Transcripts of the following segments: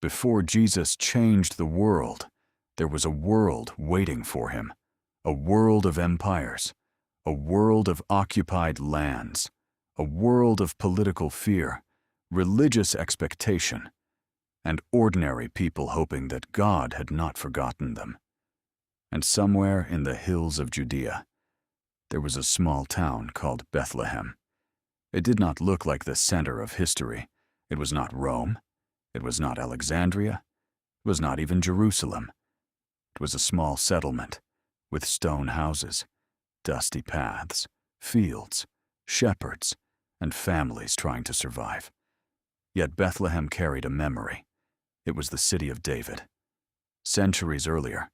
Before Jesus changed the world, there was a world waiting for him, a world of empires, a world of occupied lands, a world of political fear, religious expectation, and ordinary people hoping that God had not forgotten them. And somewhere in the hills of Judea, there was a small town called Bethlehem. It did not look like the center of history. It was not Rome. It was not Alexandria. It was not even Jerusalem. It was a small settlement with stone houses, dusty paths, fields, shepherds, and families trying to survive. Yet Bethlehem carried a memory. It was the city of David. Centuries earlier,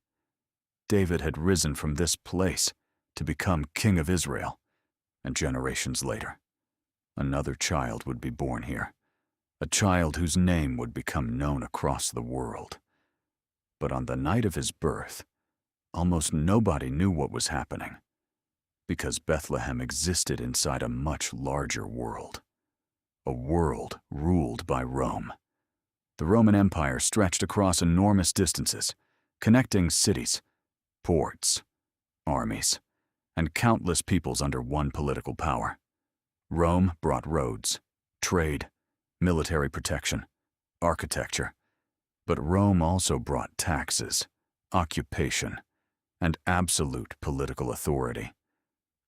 David had risen from this place to become king of Israel, and generations later, another child would be born here, a child whose name would become known across the world. But on the night of his birth, almost nobody knew what was happening, because Bethlehem existed inside a much larger world, a world ruled by Rome. The Roman Empire stretched across enormous distances, connecting cities, ports, armies, and countless peoples under one political power. Rome brought roads, trade, military protection, architecture, but Rome also brought taxes, occupation, and absolute political authority.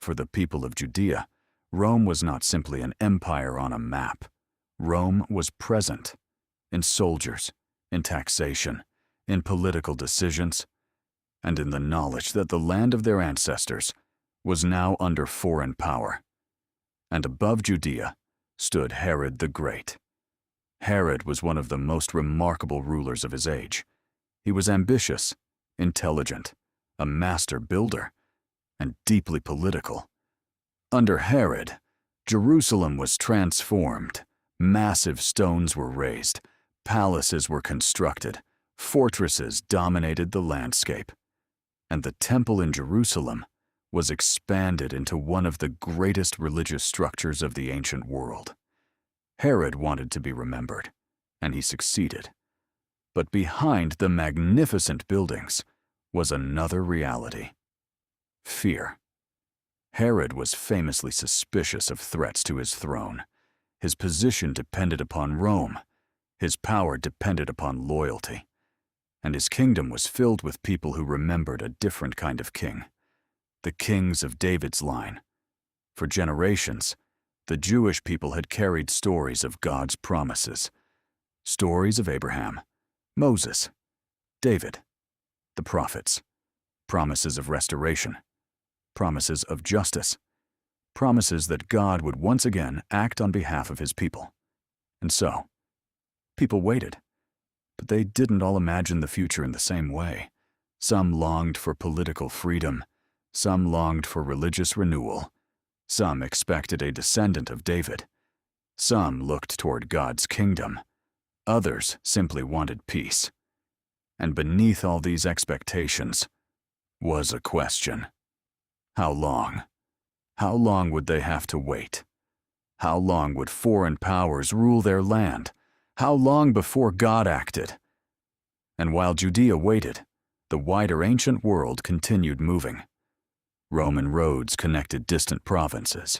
For the people of Judea, Rome was not simply an empire on a map. Rome was present in soldiers, in taxation, in political decisions, and in the knowledge that the land of their ancestors was now under foreign power. And above Judea stood Herod the Great. Herod was one of the most remarkable rulers of his age. He was ambitious, intelligent, a master builder, and deeply political. Under Herod, Jerusalem was transformed. Massive stones were raised, palaces were constructed, fortresses dominated the landscape, and the temple in Jerusalem was expanded into one of the greatest religious structures of the ancient world. Herod wanted to be remembered, and he succeeded. But behind the magnificent buildings was another reality: fear. Herod was famously suspicious of threats to his throne. His position depended upon Rome. His power depended upon loyalty. And his kingdom was filled with people who remembered a different kind of king, the kings of David's line. For generations, the Jewish people had carried stories of God's promises, stories of Abraham, Moses, David, the prophets, promises of restoration, promises of justice, promises that God would once again act on behalf of his people. And so, people waited, but they didn't all imagine the future in the same way. Some longed for political freedom, some longed for religious renewal, some expected a descendant of David, some looked toward God's kingdom, others simply wanted peace. And beneath all these expectations was a question. How long? How long would they have to wait? How long would foreign powers rule their land? How long before God acted? And while Judea waited, the wider ancient world continued moving. Roman roads connected distant provinces.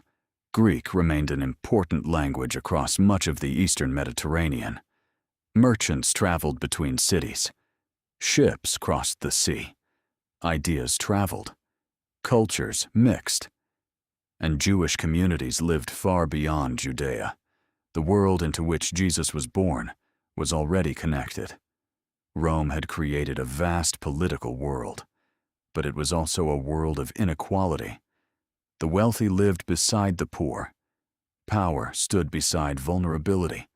Greek remained an important language across much of the eastern Mediterranean. Merchants traveled between cities. Ships crossed the sea. Ideas traveled. Cultures mixed. And Jewish communities lived far beyond Judea. The world into which Jesus was born was already connected. Rome had created a vast political world, but it was also a world of inequality. The wealthy lived beside the poor. Power stood beside vulnerability.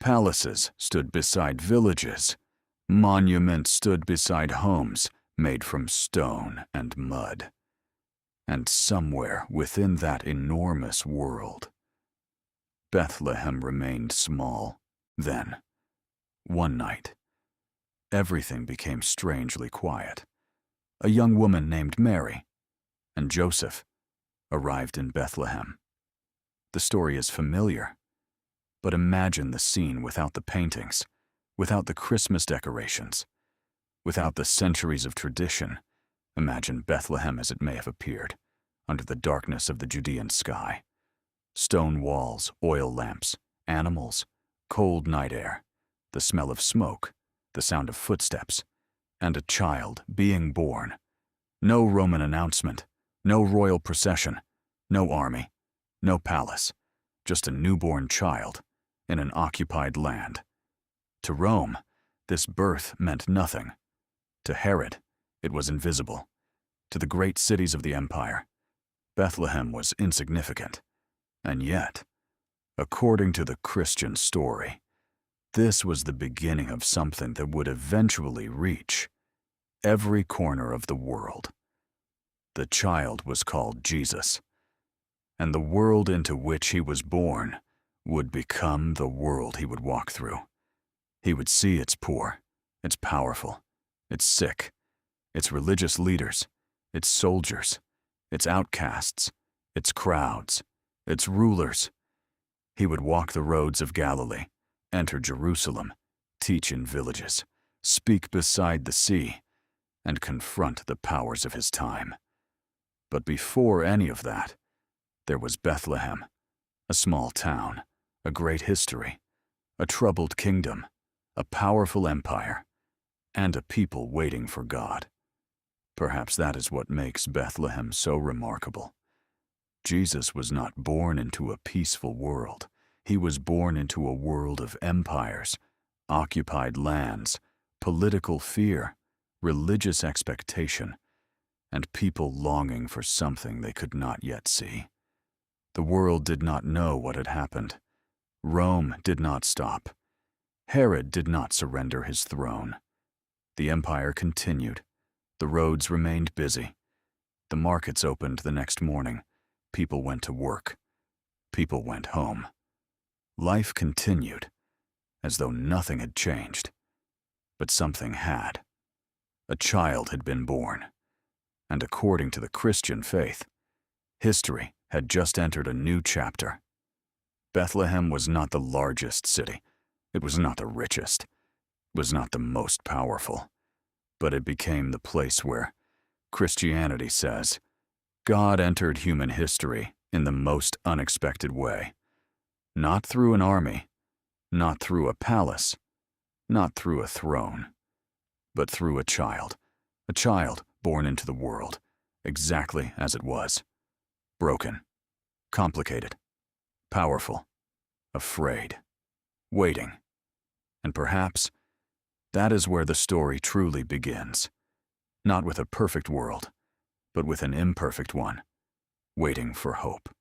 Palaces stood beside villages. Monuments stood beside homes made from stone and mud. And somewhere within that enormous world, Bethlehem remained small. Then, one night, everything became strangely quiet. A young woman named Mary and Joseph arrived in Bethlehem. The story is familiar, but imagine the scene without the paintings, without the Christmas decorations, without the centuries of tradition. Imagine Bethlehem as it may have appeared, under the darkness of the Judean sky. Stone walls, oil lamps, animals, cold night air, the smell of smoke, the sound of footsteps, and a child being born. No Roman announcement, no royal procession, no army, no palace, just a newborn child in an occupied land. To Rome, this birth meant nothing. To Herod, it was invisible. To the great cities of the empire, Bethlehem was insignificant. And yet, according to the Christian story, this was the beginning of something that would eventually reach every corner of the world. The child was called Jesus, and the world into which he was born would become the world he would walk through. He would see its poor, its powerful, its sick, its religious leaders, its soldiers, its outcasts, its crowds, its rulers. He would walk the roads of Galilee, enter Jerusalem, teach in villages, speak beside the sea, and confront the powers of his time. But before any of that, there was Bethlehem, a small town, a great history, a troubled kingdom, a powerful empire, and a people waiting for God. Perhaps that is what makes Bethlehem so remarkable. Jesus was not born into a peaceful world. He was born into a world of empires, occupied lands, political fear, religious expectation, and people longing for something they could not yet see. The world did not know what had happened. Rome did not stop. Herod did not surrender his throne. The empire continued. The roads remained busy. The markets opened the next morning. People went to work. People went home. Life continued, as though nothing had changed. But something had. A child had been born. And according to the Christian faith, history had just entered a new chapter. Bethlehem was not the largest city. It was not the richest. It was not the most powerful. But it became the place where Christianity says God entered human history in the most unexpected way. Not through an army, not through a palace, not through a throne, but through a child born into the world, exactly as it was. Broken, complicated, powerful, afraid, waiting. And perhaps that is where the story truly begins. Not with a perfect world, but with an imperfect one, waiting for hope.